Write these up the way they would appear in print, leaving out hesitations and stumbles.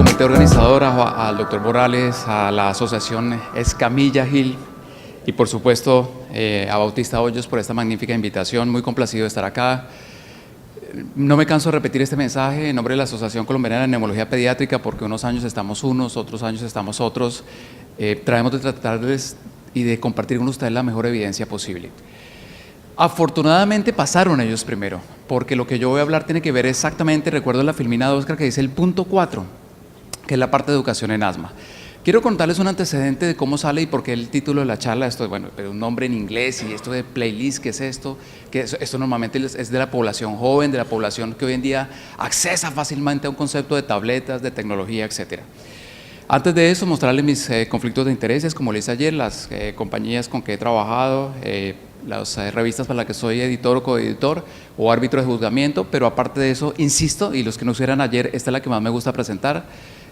comité organizador, al doctor Morales, a la asociación Escamilla Gil y por supuesto a Bautista Hoyos por esta magnífica invitación. Muy complacido de estar acá. No me canso de repetir este mensaje en nombre de la Asociación Colombiana de Neumología Pediátrica, porque unos años estamos unos, otros años estamos otros. Traemos de tratarles y de compartir con ustedes la mejor evidencia posible. Afortunadamente pasaron ellos primero, porque lo que yo voy a hablar tiene que ver exactamente, recuerdo la filmina de Oscar que dice el punto 4, que es la parte de educación en asma. Quiero contarles un antecedente de cómo sale y por qué el título de la charla, esto es bueno, un nombre en inglés y esto de playlist, ¿qué es esto? Que esto normalmente es de la población joven, de la población que hoy en día accesa fácilmente a un concepto de tabletas, de tecnología, etcétera. Antes de eso, mostrarles mis conflictos de intereses, como les dije ayer, las compañías con que he trabajado, las revistas para las que soy editor o coeditor o árbitro de juzgamiento, pero aparte de eso, insisto, y los que nos vieran ayer, esta es la que más me gusta presentar,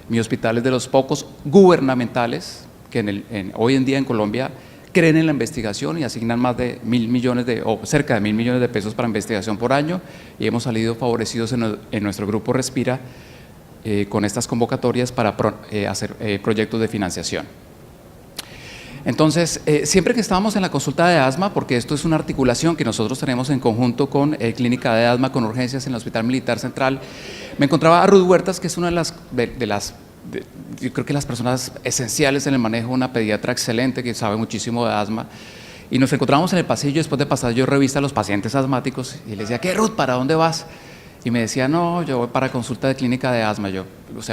mi hospital es de los pocos gubernamentales que hoy en día en Colombia creen en la investigación y asignan más de 1.000 millones o cerca de 1.000 millones de pesos para investigación por año y hemos salido favorecidos en nuestro grupo Respira con estas convocatorias para hacer proyectos de financiación. Entonces, siempre que estábamos en la consulta de asma, porque esto es una articulación que nosotros tenemos en conjunto con Clínica de Asma con Urgencias en el Hospital Militar Central, me encontraba a Ruth Huertas, que es una yo creo que las personas esenciales en el manejo, una pediatra excelente que sabe muchísimo de asma, y nos encontramos en el pasillo después de pasar yo revista a los pacientes asmáticos y le decía, ¿qué Ruth, para dónde vas? Y me decía, no, yo voy para consulta de clínica de asma.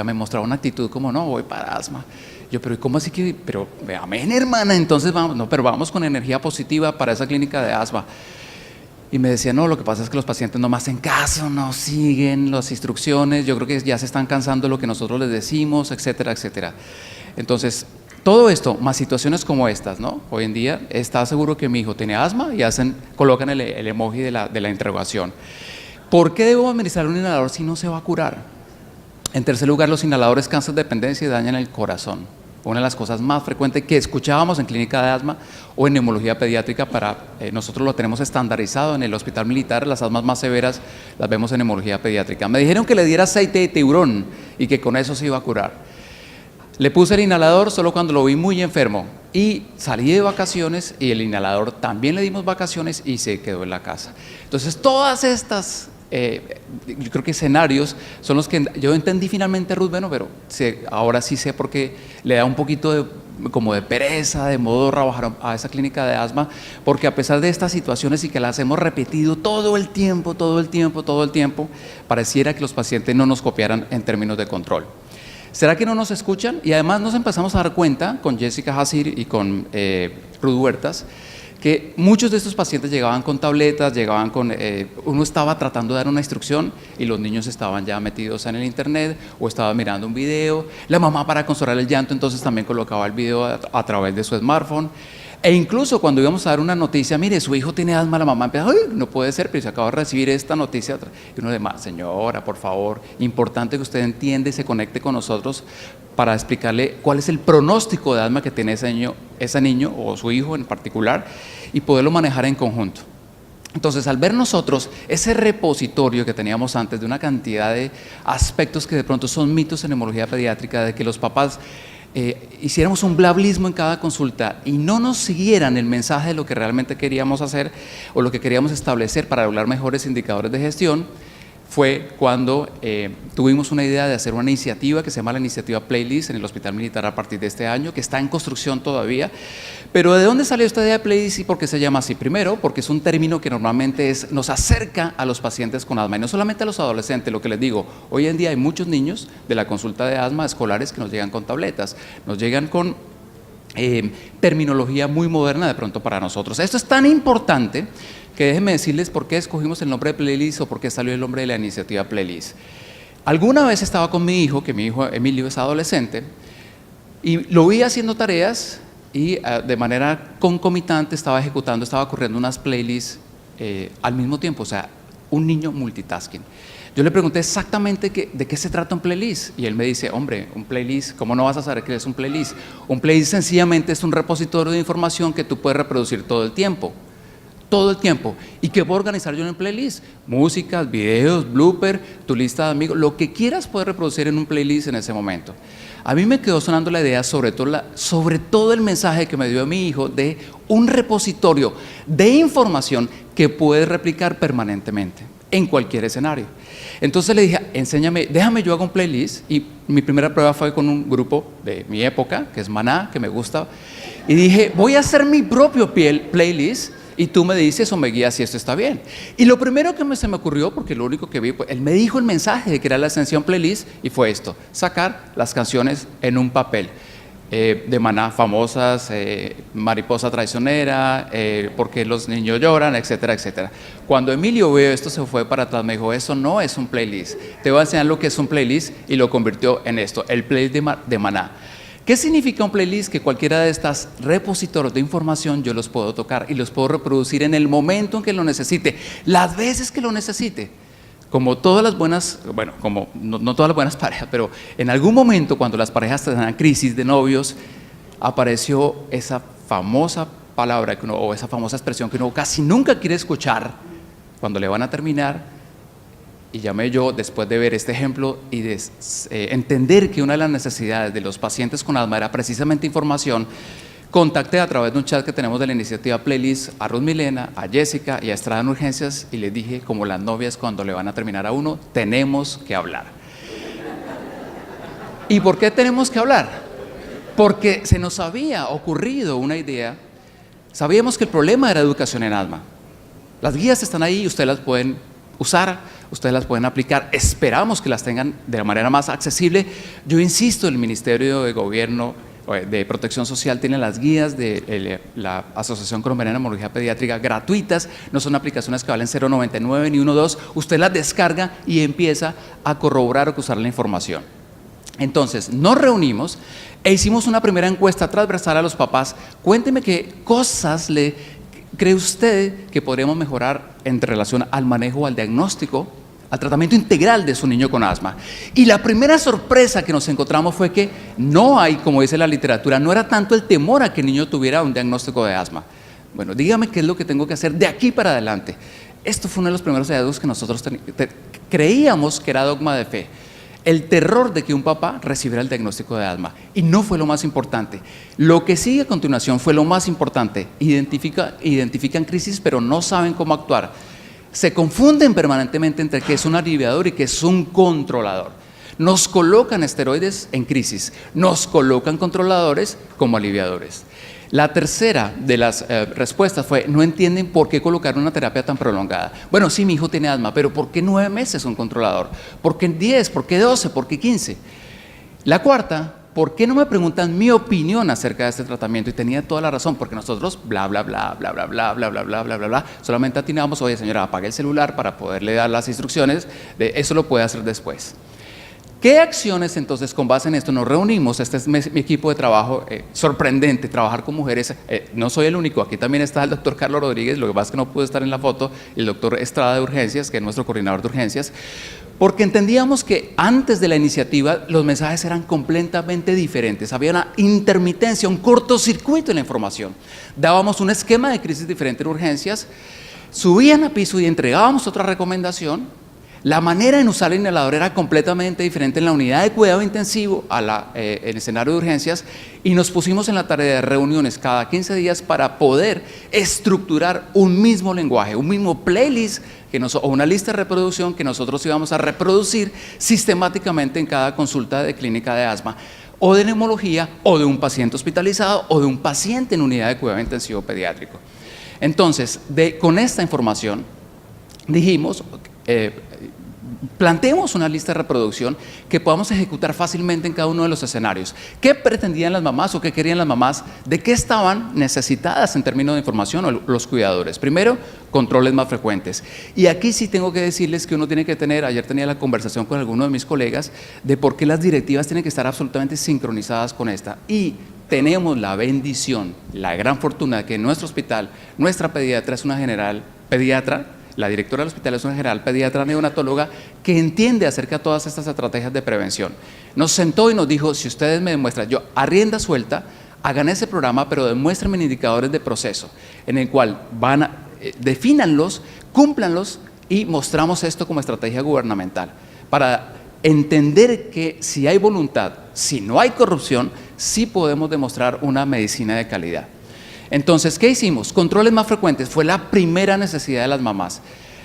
Me mostraba una actitud como, no, voy para asma. Pero ¿cómo así que? Pero, amén, hermana, entonces vamos, no, pero vamos con energía positiva para esa clínica de asma. Y me decía, no, lo que pasa es que los pacientes no me hacen caso, no siguen las instrucciones, yo creo que ya se están cansando de lo que nosotros les decimos, etcétera, etcétera. Entonces, todo esto, más situaciones como estas, ¿no? Hoy en día, está seguro que mi hijo tiene asma y colocan el emoji de la interrogación. ¿Por qué debo administrar un inhalador si no se va a curar? En tercer lugar, los inhaladores causan dependencia y dañan el corazón. Una de las cosas más frecuentes que escuchábamos en clínica de asma o en neumología pediátrica, nosotros lo tenemos estandarizado en el hospital militar, las asmas más severas las vemos en neumología pediátrica. Me dijeron que le diera aceite de tiburón y que con eso se iba a curar. Le puse el inhalador solo cuando lo vi muy enfermo y salí de vacaciones y el inhalador también le dimos vacaciones y se quedó en la casa. Entonces todas estas yo creo que escenarios son los que yo entendí finalmente, Ruth, bueno, pero ahora sí sé por qué le da un poquito como de pereza, de modo trabajar a esa clínica de asma, porque a pesar de estas situaciones y que las hemos repetido todo el tiempo, pareciera que los pacientes no nos copiaran en términos de control. ¿Será que no nos escuchan? Y además nos empezamos a dar cuenta con Jessica Hasir y con Ruth Huertas que muchos de estos pacientes llegaban con tabletas, uno estaba tratando de dar una instrucción y los niños estaban ya metidos en el internet o estaban mirando un video, la mamá para consolar el llanto entonces también colocaba el video a través de su smartphone, e incluso cuando íbamos a dar una noticia, mire, su hijo tiene asma, la mamá empieza, ay, no puede ser, pero se acaba de recibir esta noticia, y uno demás, señora, por favor, importante que usted entienda y se conecte con nosotros para explicarle cuál es el pronóstico de asma que tiene ese niño o su hijo en particular y poderlo manejar en conjunto. Entonces, al ver nosotros ese repositorio que teníamos antes de una cantidad de aspectos que de pronto son mitos en neumología pediátrica, de que los papás hiciéramos un blablismo en cada consulta y no nos siguieran el mensaje de lo que realmente queríamos hacer o lo que queríamos establecer para lograr mejores indicadores de gestión, fue cuando tuvimos una idea de hacer una iniciativa que se llama la iniciativa Playlist en el Hospital Militar a partir de este año, que está en construcción todavía. Pero ¿de dónde salió esta idea de Playlist y por qué se llama así? Primero, porque es un término que normalmente nos acerca a los pacientes con asma y no solamente a los adolescentes. Lo que les digo, hoy en día hay muchos niños de la consulta de asma escolares que nos llegan con tabletas, nos llegan con terminología muy moderna de pronto para nosotros. Esto es tan importante que déjenme decirles por qué escogimos el nombre de Playlist o por qué salió el nombre de la iniciativa Playlist. Alguna vez estaba con mi hijo, que mi hijo Emilio es adolescente, y lo vi haciendo tareas y de manera concomitante estaba corriendo unas playlists al mismo tiempo, o sea, un niño multitasking. Yo le pregunté exactamente de qué se trata un playlist y él me dice, hombre, un playlist, ¿cómo no vas a saber qué es un playlist? Un playlist sencillamente es un repositorio de información que tú puedes reproducir todo el tiempo. todo el tiempo. ¿Y qué puedo organizar yo en un playlist? Músicas, videos, blooper, tu lista de amigos, lo que quieras poder reproducir en un playlist en ese momento. A mí me quedó sonando la idea, sobre todo el mensaje que me dio mi hijo de un repositorio de información que puedes replicar permanentemente en cualquier escenario. Entonces le dije, enséñame, déjame yo hago un playlist, y mi primera prueba fue con un grupo de mi época, que es Maná, que me gusta, y dije, voy a hacer mi propio playlist y tú me dices o me guías si esto está bien. Y lo primero que se me ocurrió, porque lo único que vi, pues, él me dijo el mensaje de que era la extensión playlist, y fue esto: sacar las canciones en un papel. De Maná famosas, Mariposa Traicionera, Porque los niños lloran, etcétera, etcétera. Cuando Emilio vio esto, se fue para atrás, me dijo, eso no es un playlist, te voy a enseñar lo que es un playlist, y lo convirtió en esto, el playlist de Maná. ¿Qué significa un playlist? Que cualquiera de estas repositorios de información yo los puedo tocar y los puedo reproducir en el momento en que lo necesite, las veces que lo necesite. Como todas las buenas, bueno, como no todas las buenas parejas, pero en algún momento cuando las parejas tenían crisis de novios, apareció esa famosa palabra o esa famosa expresión que uno casi nunca quiere escuchar cuando le van a terminar. Y llamé yo, después de ver este ejemplo y de entender que una de las necesidades de los pacientes con asma era precisamente información, contacté a través de un chat que tenemos de la iniciativa Playlist a Ruth Milena, a Jessica y a Estrada en Urgencias, y les dije, como las novias cuando le van a terminar a uno, tenemos que hablar. ¿Y por qué tenemos que hablar? Porque se nos había ocurrido una idea. Sabíamos que el problema era educación en asma. Las guías están ahí y ustedes las pueden usar, ustedes las pueden aplicar. Esperamos que las tengan de la manera más accesible. Yo insisto, el Ministerio de Gobierno de Protección Social tiene las guías de la Asociación Colombiana de Neumología Pediátrica gratuitas, no son aplicaciones que valen 0.99 ni 1.2, usted las descarga y empieza a corroborar o usar la información. Entonces nos reunimos e hicimos una primera encuesta transversal a los papás. Cuénteme qué cosas cree usted que podríamos mejorar en relación al manejo, al diagnóstico, al tratamiento integral de su niño con asma. Y la primera sorpresa que nos encontramos fue que no hay, como dice la literatura, no era tanto el temor a que el niño tuviera un diagnóstico de asma. Bueno, dígame qué es lo que tengo que hacer de aquí para adelante. Esto fue uno de los primeros hallazgos que nosotros creíamos que era dogma de fe. El terror de que un papá recibiera el diagnóstico de asma, y no fue lo más importante. Lo que sigue a continuación fue lo más importante. Identifican crisis, pero no saben cómo actuar. Se confunden permanentemente entre qué es un aliviador y qué es un controlador. Nos colocan esteroides en crisis, nos colocan controladores como aliviadores. La tercera de las respuestas fue, no entienden por qué colocar una terapia tan prolongada. Bueno, sí, mi hijo tiene asma, pero ¿por qué 9 meses un controlador? ¿Por qué 10? ¿Por qué 12? ¿Por qué 15? La cuarta, ¿por qué no me preguntan mi opinión acerca de este tratamiento? Y tenía toda la razón, porque nosotros bla, bla, bla, bla, bla, bla, bla, bla, bla, bla, bla, bla, solamente atinábamos, oye señora, apague el celular para poderle dar las instrucciones, eso lo puede hacer después. ¿Qué acciones entonces con base en esto nos reunimos? Este es mi equipo de trabajo, sorprendente, trabajar con mujeres, no soy el único, aquí también está el doctor Carlos Rodríguez, lo que pasa es que no pudo estar en la foto, el doctor Estrada de Urgencias, que es nuestro coordinador de urgencias, porque entendíamos que antes de la iniciativa los mensajes eran completamente diferentes, había una intermitencia, un cortocircuito en la información. Dábamos un esquema de crisis diferente en urgencias, subían a piso y entregábamos otra recomendación. La manera en usar el inhalador era completamente diferente en la unidad de cuidado intensivo en el escenario de urgencias, y nos pusimos en la tarea de reuniones cada 15 días para poder estructurar un mismo lenguaje, un mismo playlist o una lista de reproducción que nosotros íbamos a reproducir sistemáticamente en cada consulta de clínica de asma o de neumología o de un paciente hospitalizado o de un paciente en unidad de cuidado intensivo pediátrico. Entonces, con esta información dijimos, planteemos una lista de reproducción que podamos ejecutar fácilmente en cada uno de los escenarios. ¿Qué pretendían las mamás o qué querían las mamás? ¿De qué estaban necesitadas en términos de información o los cuidadores? Primero, controles más frecuentes. Y aquí sí tengo que decirles que uno tiene que tener, ayer tenía la conversación con alguno de mis colegas, de por qué las directivas tienen que estar absolutamente sincronizadas con esta. Y tenemos la bendición, la gran fortuna de que en nuestro hospital, nuestra pediatra es una general pediatra. La directora del hospital es una general pediatra neonatóloga que entiende acerca de todas estas estrategias de prevención. Nos sentó y nos dijo, si ustedes me demuestran, yo a rienda suelta, hagan ese programa, pero demuéstrenme indicadores de proceso, en el cual defínanlos, cúmplanlos y mostramos esto como estrategia gubernamental para entender que si hay voluntad, si no hay corrupción, sí podemos demostrar una medicina de calidad. Entonces, ¿qué hicimos? Controles más frecuentes fue la primera necesidad de las mamás.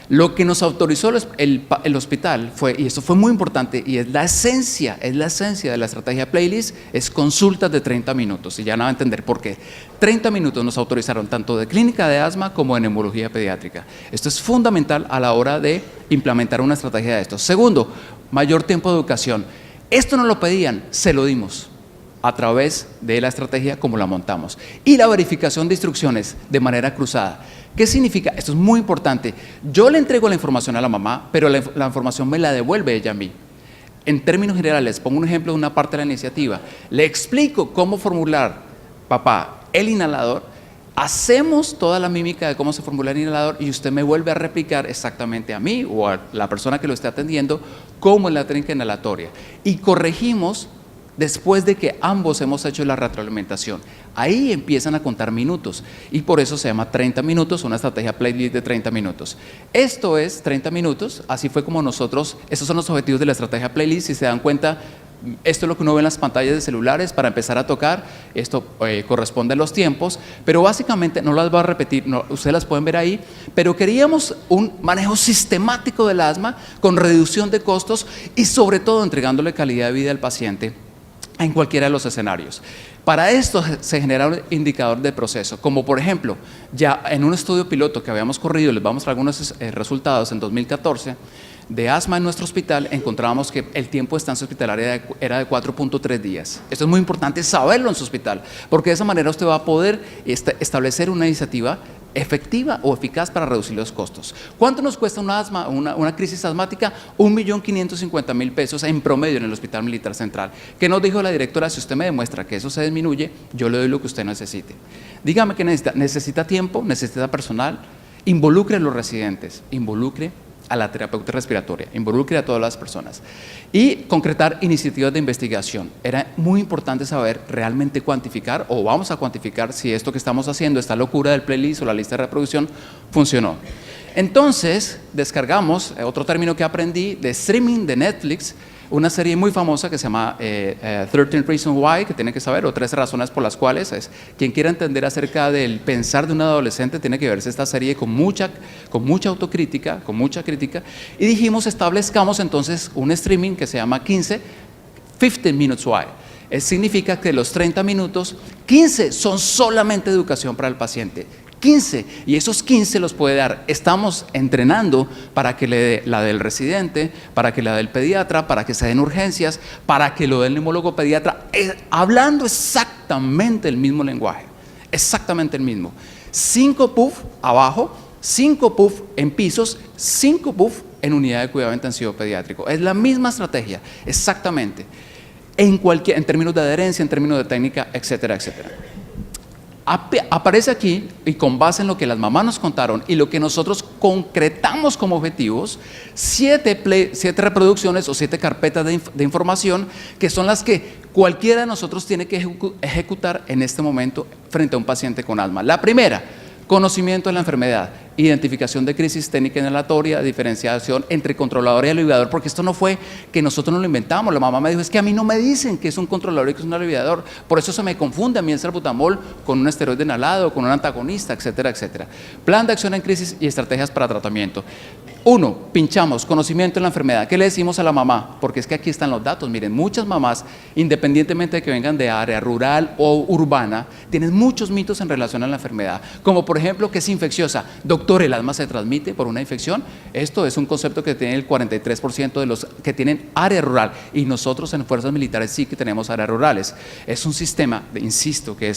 Lo que nos autorizó el hospital fue, y esto fue muy importante, y es la esencia de la estrategia Playlist, es consultas de 30 minutos, y ya no va a entender por qué. 30 minutos nos autorizaron tanto de clínica de asma como de neumología pediátrica. Esto es fundamental a la hora de implementar una estrategia de esto. Segundo, mayor tiempo de educación. Esto no lo pedían, se lo dimos a través de la estrategia como la montamos. Y la verificación de instrucciones de manera cruzada. ¿Qué significa? Esto es muy importante. Yo le entrego la información a la mamá, pero la información me la devuelve ella a mí. En términos generales, pongo un ejemplo de una parte de la iniciativa. Le explico cómo formular, papá, el inhalador. Hacemos toda la mímica de cómo se formula el inhalador y usted me vuelve a replicar exactamente a mí o a la persona que lo esté atendiendo cómo es la técnica inhalatoria. Y corregimos después de que ambos hemos hecho la retroalimentación. Ahí empiezan a contar minutos y por eso se llama 30 minutos, una estrategia Playlist de 30 minutos. Esto es 30 minutos, así fue como nosotros, estos son los objetivos de la estrategia Playlist. Si se dan cuenta, esto es lo que uno ve en las pantallas de celulares para empezar a tocar, esto corresponde a los tiempos, pero básicamente no las voy a repetir, no, ustedes las pueden ver ahí, pero queríamos un manejo sistemático del asma con reducción de costos y sobre todo entregándole calidad de vida al paciente en cualquiera de los escenarios. Para esto se genera un indicador de proceso, como por ejemplo, ya en un estudio piloto que habíamos corrido, les vamos a mostrar algunos resultados en 2014, de asma en nuestro hospital, encontrábamos que el tiempo de estancia hospitalaria era de 4.3 días. Esto es muy importante saberlo en su hospital, porque de esa manera usted va a poder establecer una iniciativa efectiva o eficaz para reducir los costos. ¿Cuánto nos cuesta una crisis asmática? 1.550.000 pesos en promedio en el Hospital Militar Central. ¿Qué nos dijo la directora? Si usted me demuestra que eso se disminuye, yo le doy lo que usted necesite. Dígame qué necesita. ¿Necesita tiempo? ¿Necesita personal? Involucre a los residentes, involucre a la terapeuta respiratoria, involucre a todas las personas y concretar iniciativas de investigación. Era muy importante saber realmente cuantificar o vamos a cuantificar si esto que estamos haciendo, esta locura del playlist o la lista de reproducción funcionó. Entonces descargamos, otro término que aprendí, de streaming de Netflix, una serie muy famosa que se llama 13 Reasons Why, que tiene que saber, o 13 razones por las cuales. Quien quiera entender acerca del pensar de un adolescente tiene que verse esta serie con mucha autocrítica, con mucha crítica, y dijimos, establezcamos entonces un streaming que se llama 15 Minutes Why. Significa que los 30 minutos, 15 son solamente educación para el paciente. 15, y esos 15 los puede dar. Estamos entrenando para que le dé la del residente, para que la del pediatra, para que se den urgencias, para que lo dé el neumólogo pediatra, hablando exactamente el mismo lenguaje, exactamente el mismo. 5 puff abajo, 5 puff en pisos, 5 puff en unidad de cuidado intensivo pediátrico. Es la misma estrategia, exactamente, en términos de adherencia, en términos de técnica, etcétera, etcétera. Aparece aquí, y con base en lo que las mamás nos contaron y lo que nosotros concretamos como objetivos, 7 reproducciones o 7 carpetas de información que son las que cualquiera de nosotros tiene que ejecutar en este momento frente a un paciente con asma. La primera, conocimiento de la enfermedad, identificación de crisis técnica inhalatoria, diferenciación entre controlador y aliviador, porque esto no fue que nosotros no lo inventamos. La mamá me dijo, es que a mí no me dicen que es un controlador y que es un aliviador, por eso se me confunde a mí el salbutamol con un esteroide inhalado, con un antagonista, etcétera, etcétera. Plan de acción en crisis y estrategias para tratamiento. 1, pinchamos, conocimiento de la enfermedad. ¿Qué le decimos a la mamá? Porque es que aquí están los datos. Miren, muchas mamás, independientemente de que vengan de área rural o urbana, tienen muchos mitos en relación a la enfermedad. Como por ejemplo, que es infecciosa. Doctor, ¿el asma se transmite por una infección? Esto es un concepto que tiene el 43% de los que tienen área rural. Y nosotros en fuerzas militares sí que tenemos áreas rurales. Es un sistema, insisto, que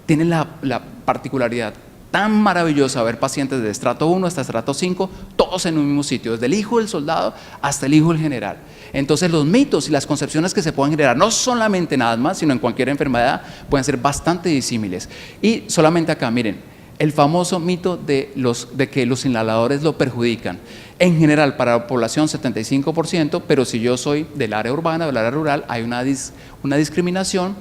tiene la particularidad tan maravillosa ver pacientes de estrato 1 hasta estrato 5, todos en un mismo sitio, desde el hijo del soldado hasta el hijo del general. Entonces los mitos y las concepciones que se pueden generar, no solamente en asma, sino en cualquier enfermedad, pueden ser bastante disímiles. Y solamente acá, miren, el famoso mito de que los inhaladores lo perjudican. En general, para la población 75%, pero si yo soy del área urbana o del área rural, hay una discriminación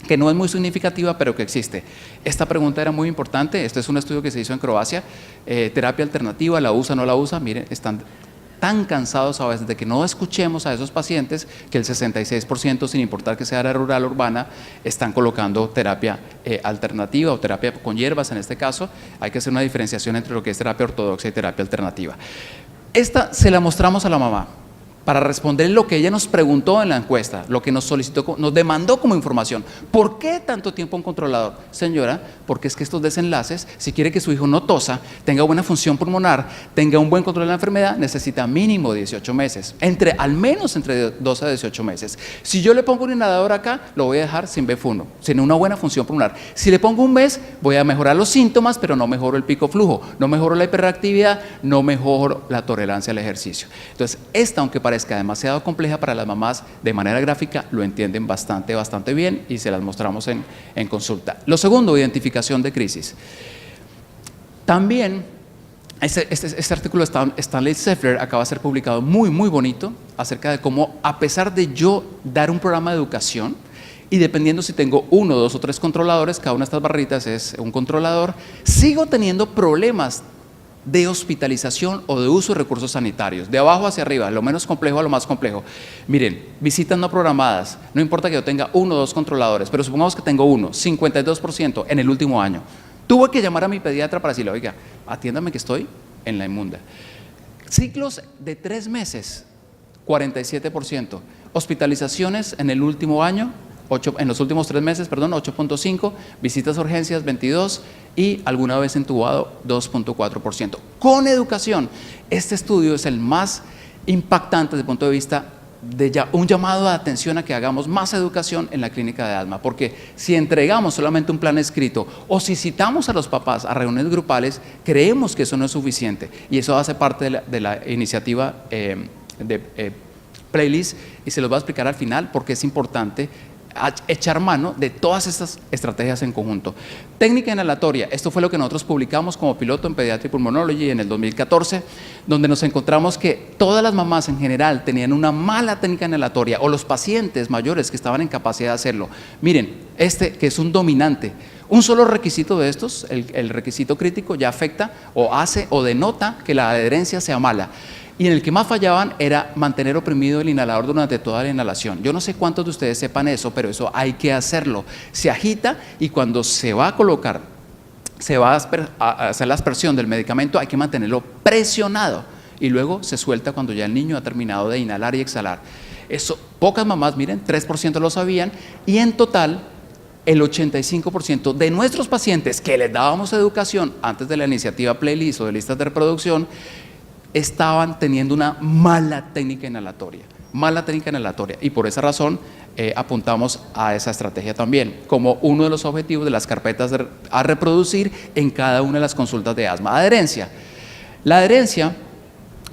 que no es muy significativa, pero que existe. Esta pregunta era muy importante. Este es un estudio que se hizo en Croacia. Terapia alternativa, ¿la usa o no la usa? Miren, están tan cansados a veces de que no escuchemos a esos pacientes que el 66%, sin importar que sea área rural o urbana, están colocando terapia alternativa o terapia con hierbas en este caso. Hay que hacer una diferenciación entre lo que es terapia ortodoxa y terapia alternativa. Esta se la mostramos a la mamá para responder lo que ella nos preguntó en la encuesta, lo que nos solicitó, nos demandó como información. ¿Por qué tanto tiempo un controlador? Señora, porque es que estos desenlaces, si quiere que su hijo no tosa, tenga buena función pulmonar, tenga un buen control de la enfermedad, necesita mínimo 18 meses, al menos entre 12 a 18 meses. Si yo le pongo un inhalador acá, lo voy a dejar sin BF1, sin una buena función pulmonar. Si le pongo un mes, voy a mejorar los síntomas, pero no mejoro el pico flujo, no mejoro la hiperreactividad, no mejoro la tolerancia al ejercicio. Entonces, aunque parezca demasiado compleja para las mamás, de manera gráfica lo entienden bastante bien y se las mostramos en consulta. Lo segundo, identificación de crisis. También, este artículo de Stanley Seffler acaba de ser publicado muy bonito acerca de cómo, a pesar de yo dar un programa de educación, y dependiendo si tengo 1, 2 o 3 controladores, cada una de estas barritas es un controlador, sigo teniendo problemas de hospitalización o de uso de recursos sanitarios, de abajo hacia arriba, lo menos complejo a lo más complejo. Miren, visitas no programadas, no importa que yo tenga 1 o 2 controladores, pero supongamos que tengo 1, 52% en el último año. Tuve que llamar a mi pediatra para decirle, oiga, atiéndame que estoy en la inmunda. Ciclos de 3 meses, 47%. Hospitalizaciones en el último año, en los últimos 3 meses, 8.5, visitas a urgencias 22 y alguna vez entubado 2.4%. Con educación, este estudio es el más impactante desde el punto de vista de un llamado de atención a que hagamos más educación en la clínica de asma, porque si entregamos solamente un plan escrito o si citamos a los papás a reuniones grupales, creemos que eso no es suficiente y eso hace parte de la iniciativa Playlist y se los voy a explicar al final porque es importante echar mano de todas estas estrategias en conjunto. Técnica inhalatoria, esto fue lo que nosotros publicamos como piloto en Pediatric Pulmonology en el 2014, donde nos encontramos que todas las mamás en general tenían una mala técnica inhalatoria o los pacientes mayores que estaban en capacidad de hacerlo. Miren, que es un dominante, un solo requisito de estos, el requisito crítico ya afecta o hace o denota que la adherencia sea mala. Y en el que más fallaban era mantener oprimido el inhalador durante toda la inhalación. Yo no sé cuántos de ustedes sepan eso, pero eso hay que hacerlo. Se agita y cuando se va a colocar, se va a hacer la aspersión del medicamento, hay que mantenerlo presionado y luego se suelta cuando ya el niño ha terminado de inhalar y exhalar. Eso, pocas mamás, miren, 3% lo sabían y en total el 85% de nuestros pacientes que les dábamos educación antes de la iniciativa Playlist o de listas de reproducción estaban teniendo una mala técnica inhalatoria y por esa razón apuntamos a esa estrategia también como uno de los objetivos de las carpetas a reproducir en cada una de las consultas de asma. Adherencia. La adherencia,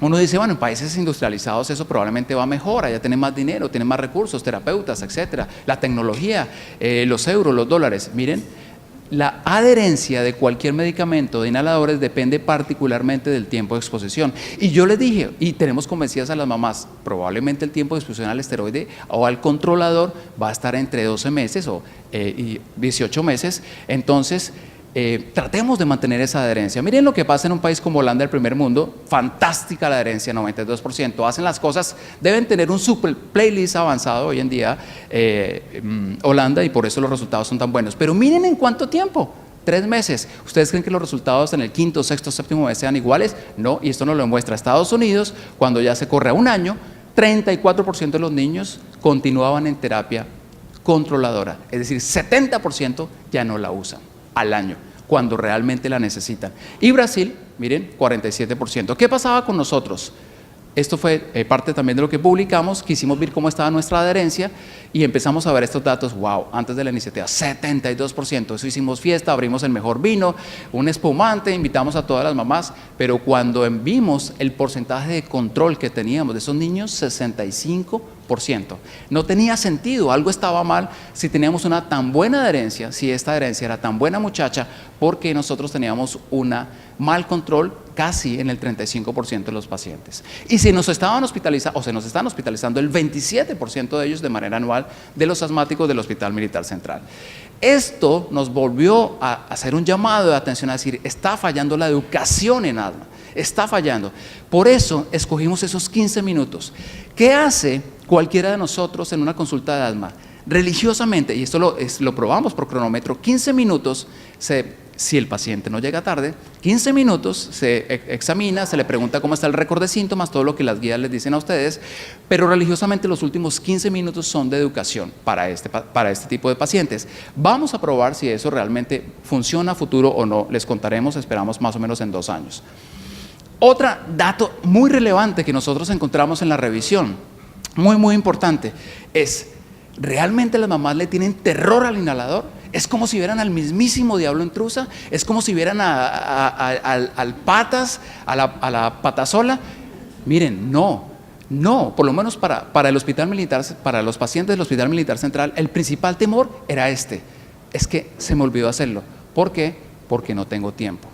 uno dice, bueno, en países industrializados eso probablemente va mejor, allá tienen más dinero, tienen más recursos, terapeutas, etcétera, la tecnología, los euros, los dólares. Miren, la adherencia de cualquier medicamento de inhaladores depende particularmente del tiempo de exposición. Y yo les dije, y tenemos convencidas a las mamás, probablemente el tiempo de exposición al esteroide o al controlador va a estar entre 12 meses y 18 meses. Entonces, tratemos de mantener esa adherencia. Miren lo que pasa en un país como Holanda, el primer mundo, fantástica la adherencia, 92%, hacen las cosas, deben tener un super playlist avanzado hoy en día, Holanda, y por eso los resultados son tan buenos. Pero miren en cuánto tiempo, 3 meses. ¿Ustedes creen que los resultados en el 5º, 6º, 7º mes sean iguales? No, y esto nos lo muestra Estados Unidos, cuando ya se corre a un año, 34% de los niños continuaban en terapia controladora, es decir, 70% ya no la usan al año, cuando realmente la necesitan. Y Brasil, miren, 47%. ¿Qué pasaba con nosotros? Esto fue parte también de lo que publicamos, quisimos ver cómo estaba nuestra adherencia y empezamos a ver estos datos, wow, antes de la iniciativa, 72%, eso hicimos fiesta, abrimos el mejor vino, un espumante, invitamos a todas las mamás, pero cuando vimos el porcentaje de control que teníamos de esos niños, 65%. No tenía sentido, algo estaba mal si teníamos una tan buena adherencia, si esta adherencia era tan buena muchacha, porque nosotros teníamos un mal control casi en el 35% de los pacientes. Y se nos estaban hospitalizando, o se nos están hospitalizando el 27% de ellos de manera anual de los asmáticos del Hospital Militar Central. Esto nos volvió a hacer un llamado de atención a decir, está fallando la educación en asma, está fallando. Por eso escogimos esos 15 minutos. ¿Qué hace cualquiera de nosotros en una consulta de asma? Religiosamente, y esto lo probamos por cronómetro, 15 minutos, si el paciente no llega tarde, 15 minutos se examina, se le pregunta cómo está el récord de síntomas, todo lo que las guías les dicen a ustedes, pero religiosamente los últimos 15 minutos son de educación para este tipo de pacientes. Vamos a probar si eso realmente funciona a futuro o no, les contaremos, esperamos más o menos en 2 años. Otro dato muy relevante que nosotros encontramos en la revisión, muy importante, es ¿realmente las mamás le tienen terror al inhalador? Es como si vieran al mismísimo diablo intrusa, es como si vieran al patas, a la patasola. Miren, no, por lo menos para el hospital militar, para los pacientes del Hospital Militar Central, el principal temor era es que se me olvidó hacerlo. ¿Por qué? Porque no tengo tiempo.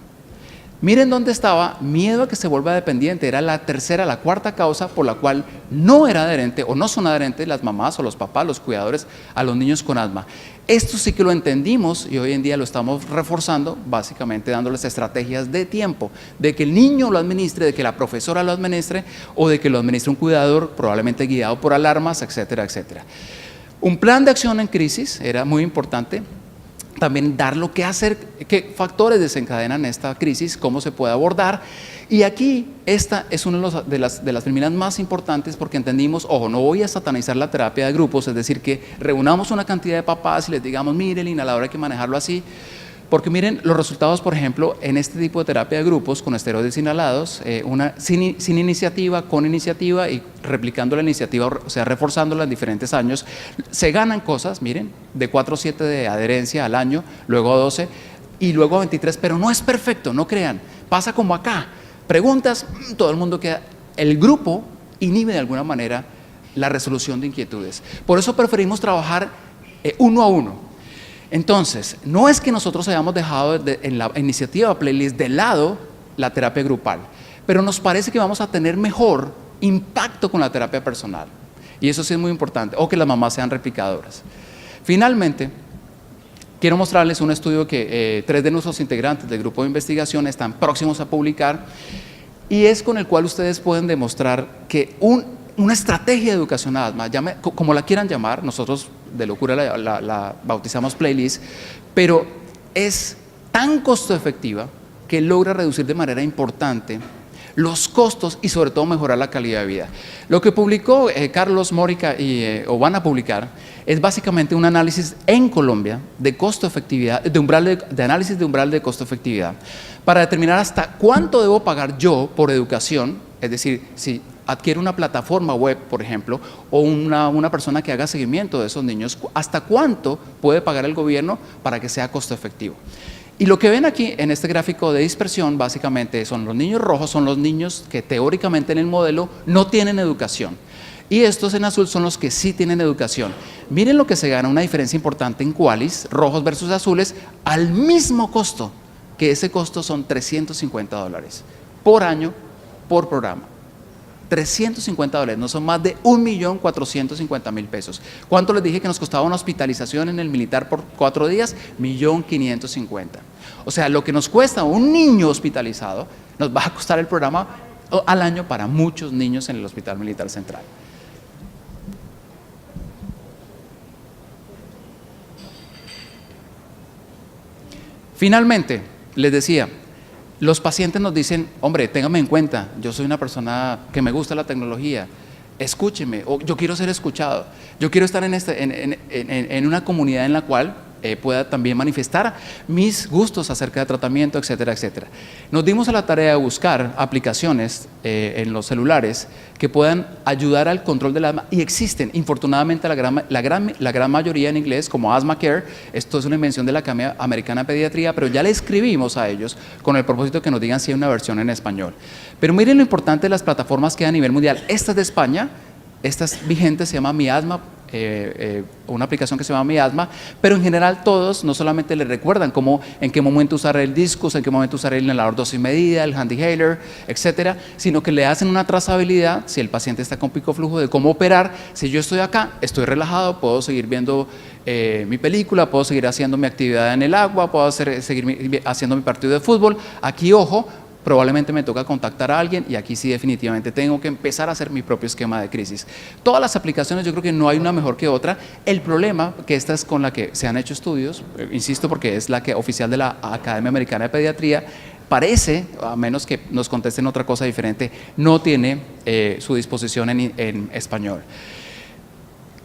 Miren dónde estaba, miedo a que se vuelva dependiente, era la tercera, la cuarta causa por la cual no era adherente o no son adherentes las mamás o los papás, los cuidadores a los niños con asma. Esto sí que lo entendimos y hoy en día lo estamos reforzando, básicamente dándoles estrategias de tiempo, de que el niño lo administre, de que la profesora lo administre o de que lo administre un cuidador, probablemente guiado por alarmas, etcétera, etcétera. Un plan de acción en crisis era muy importante. También dar lo que hacer, qué factores desencadenan esta crisis, cómo se puede abordar. Y aquí esta es una de las primeras más importantes porque entendimos, ojo, no voy a satanizar la terapia de grupos, es decir, que reunamos una cantidad de papás y les digamos, mire, el inhalador hay que manejarlo así. Porque miren los resultados, por ejemplo, en este tipo de terapia de grupos con esteroides inhalados, sin iniciativa, con iniciativa y replicando la iniciativa, o sea, reforzándola en diferentes años, se ganan cosas, miren, de 4 o 7 de adherencia al año, luego a 12 y luego a 23, pero no es perfecto, no crean, pasa como acá, preguntas, todo el mundo queda, el grupo inhibe de alguna manera la resolución de inquietudes. Por eso preferimos trabajar uno a uno. Entonces, no es que nosotros hayamos dejado en la iniciativa Playlist de lado la terapia grupal, pero nos parece que vamos a tener mejor impacto con la terapia personal. Y eso sí es muy importante, o que las mamás sean replicadoras. Finalmente, quiero mostrarles un estudio que 3 de nuestros integrantes del grupo de investigación están próximos a publicar, y es con el cual ustedes pueden demostrar que una estrategia de educación a asma, como la quieran llamar, nosotros de locura la bautizamos Playlist, pero es tan costo efectiva que logra reducir de manera importante los costos y sobre todo mejorar la calidad de vida. Lo que publicó Carlos Mórica o van a publicar es básicamente un análisis en Colombia de costo efectividad, de análisis de umbral de costo efectividad, para determinar hasta cuánto debo pagar yo por educación, es decir, si adquiere una plataforma web, por ejemplo, o una persona que haga seguimiento de esos niños, ¿hasta cuánto puede pagar el gobierno para que sea costo efectivo? Y lo que ven aquí en este gráfico de dispersión, básicamente son los niños rojos, son los niños que teóricamente en el modelo no tienen educación. Y estos en azul son los que sí tienen educación. Miren lo que se gana, una diferencia importante en Qualis, rojos versus azules, al mismo costo, que ese costo son $350 por año, por programa. $350, no son más de 1.450.000 pesos. ¿Cuánto les dije que nos costaba una hospitalización en el militar por 4 días? 1.550.000. O sea, lo que nos cuesta un niño hospitalizado, nos va a costar el programa al año para muchos niños en el Hospital Militar Central. Finalmente, les decía, los pacientes nos dicen, hombre, téngame en cuenta, yo soy una persona que me gusta la tecnología, escúcheme, o yo quiero ser escuchado, yo quiero estar en una comunidad en la cual pueda también manifestar mis gustos acerca de tratamiento, etcétera, etcétera. Nos dimos a la tarea de buscar aplicaciones en los celulares que puedan ayudar al control del asma, y existen, infortunadamente la gran mayoría en inglés, como Asthma Care. Esto es una invención de la Academia Americana de Pediatría, pero ya le escribimos a ellos con el propósito de que nos digan si hay una versión en español. Pero miren lo importante de las plataformas que hay a nivel mundial. Esta es de España, esta es vigente, se llama Mi Asma una aplicación que se llama Mi Asma, pero en general todos no solamente le recuerdan cómo, en qué momento usar el discus, en qué momento usar el inhalador dosis medida, el hand inhaler, etcétera, sino que le hacen una trazabilidad si el paciente está con pico flujo de cómo operar. Si yo estoy acá, estoy relajado, puedo seguir viendo mi película, puedo seguir haciendo mi actividad en el agua, puedo seguir haciendo mi partido de fútbol. Aquí, ojo, probablemente me toca contactar a alguien y aquí sí definitivamente tengo que empezar a hacer mi propio esquema de crisis. Todas las aplicaciones yo creo que no hay una mejor que otra. El problema, que esta es con la que se han hecho estudios, insisto porque es la que oficial de la Academia Americana de Pediatría, parece, a menos que nos contesten otra cosa diferente, no tiene su disposición en español.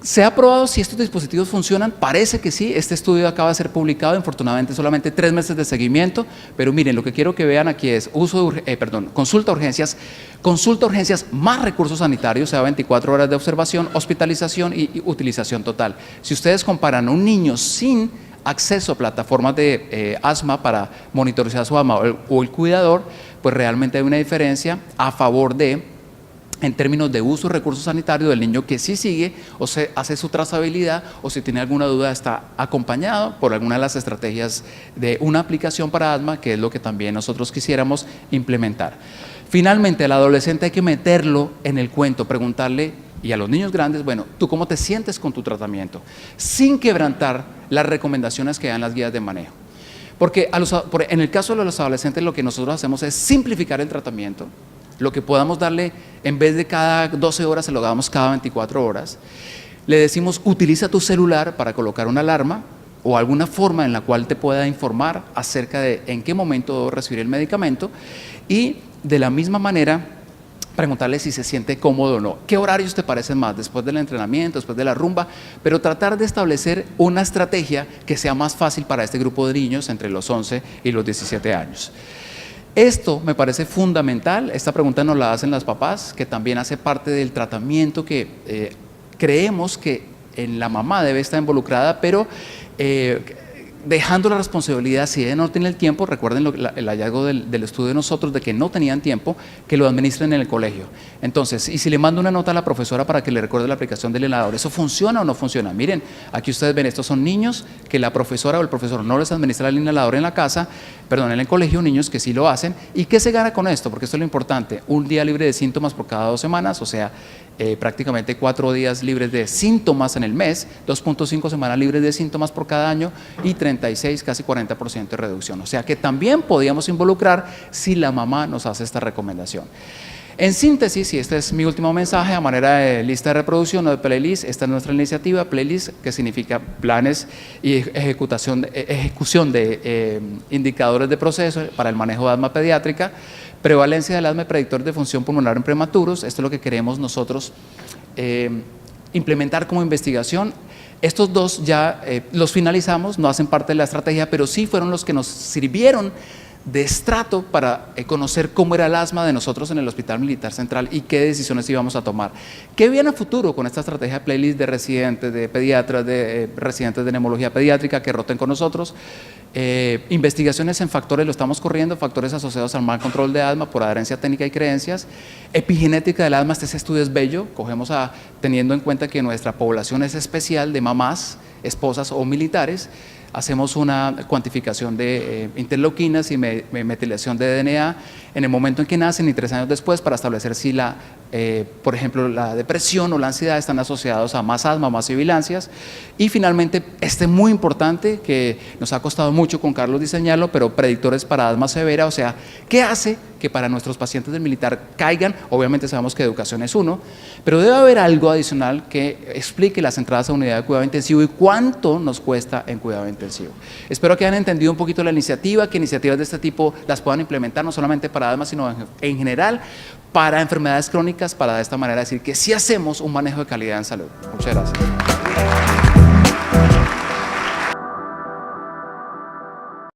¿Se ha probado si estos dispositivos funcionan? Parece que sí. Este estudio acaba de ser publicado, infortunadamente solamente 3 meses de seguimiento, pero miren, lo que quiero que vean aquí es consulta urgencias más recursos sanitarios, o sea, 24 horas de observación, hospitalización y utilización total. Si ustedes comparan a un niño sin acceso a plataformas de asma para monitorizar su asma o el cuidador, pues realmente hay una diferencia a favor en términos de uso de recursos sanitarios del niño que sí sigue o se hace su trazabilidad, o si tiene alguna duda está acompañado por alguna de las estrategias de una aplicación para asma, que es lo que también nosotros quisiéramos implementar. Finalmente, al adolescente hay que meterlo en el cuento, preguntarle, y a los niños grandes, bueno, ¿tú cómo te sientes con tu tratamiento? Sin quebrantar las recomendaciones que dan las guías de manejo. Porque en el caso de los adolescentes lo que nosotros hacemos es simplificar el tratamiento. Lo que podamos darle, en vez de cada 12 horas, se lo damos cada 24 horas. Le decimos, utiliza tu celular para colocar una alarma o alguna forma en la cual te pueda informar acerca de en qué momento debo recibir el medicamento, y de la misma manera preguntarle si se siente cómodo o no. ¿Qué horarios te parecen más? Después del entrenamiento, después de la rumba, pero tratar de establecer una estrategia que sea más fácil para este grupo de niños entre los 11 y los 17 años. Esto me parece fundamental. Esta pregunta nos la hacen las papás, que también hace parte del tratamiento que creemos que en la mamá debe estar involucrada, pero dejando la responsabilidad, si ella no tiene el tiempo, recuerden el hallazgo del estudio de nosotros de que no tenían tiempo, que lo administren en el colegio. Entonces, y si le mando una nota a la profesora para que le recuerde la aplicación del inhalador, ¿eso funciona o no funciona? Miren, aquí ustedes ven, estos son niños que la profesora o el profesor no les administra el inhalador en la casa, perdón, en el colegio, niños que sí lo hacen. ¿Y qué se gana con esto? Porque esto es lo importante, un día libre de síntomas por cada 2 semanas, o sea, prácticamente 4 días libres de síntomas en el mes, 2.5 semanas libres de síntomas por cada año y 36, casi 40% de reducción. O sea que también podíamos involucrar si la mamá nos hace esta recomendación. En síntesis, y este es mi último mensaje a manera de lista de reproducción o de playlist, esta es nuestra iniciativa, playlist, que significa planes y ejecución de indicadores de proceso para el manejo de asma pediátrica, prevalencia del asma y predictor de función pulmonar en prematuros. Esto es lo que queremos nosotros implementar como investigación. Estos dos ya los finalizamos, no hacen parte de la estrategia, pero sí fueron los que nos sirvieron de estrato para conocer cómo era el asma de nosotros en el Hospital Militar Central y qué decisiones íbamos a tomar. ¿Qué viene a futuro con esta estrategia de playlist de residentes, de pediatras, de residentes de neumología pediátrica que roten con nosotros? Investigaciones en factores, lo estamos corriendo, factores asociados al mal control de asma por adherencia técnica y creencias. Epigenética del asma, este estudio es bello, teniendo en cuenta que nuestra población es especial de mamás, esposas o militares. Hacemos una cuantificación de interleuquinas y metilación de DNA en el momento en que nacen y 3 años después, para establecer si por ejemplo, la depresión o la ansiedad están asociados a más asma, más sibilancias. Y finalmente, muy importante, que nos ha costado mucho con Carlos diseñarlo, pero predictores para asma severa, o sea, ¿qué hace que para nuestros pacientes del militar caigan? Obviamente sabemos que educación es uno, pero debe haber algo adicional que explique las entradas a unidad de cuidado intensivo y cuánto nos cuesta en cuidado intensivo. Espero que hayan entendido un poquito la iniciativa, que iniciativas de este tipo las puedan implementar no solamente para asma, sino en general para enfermedades crónicas, para de esta manera decir que sí hacemos un manejo de calidad en salud. Muchas gracias.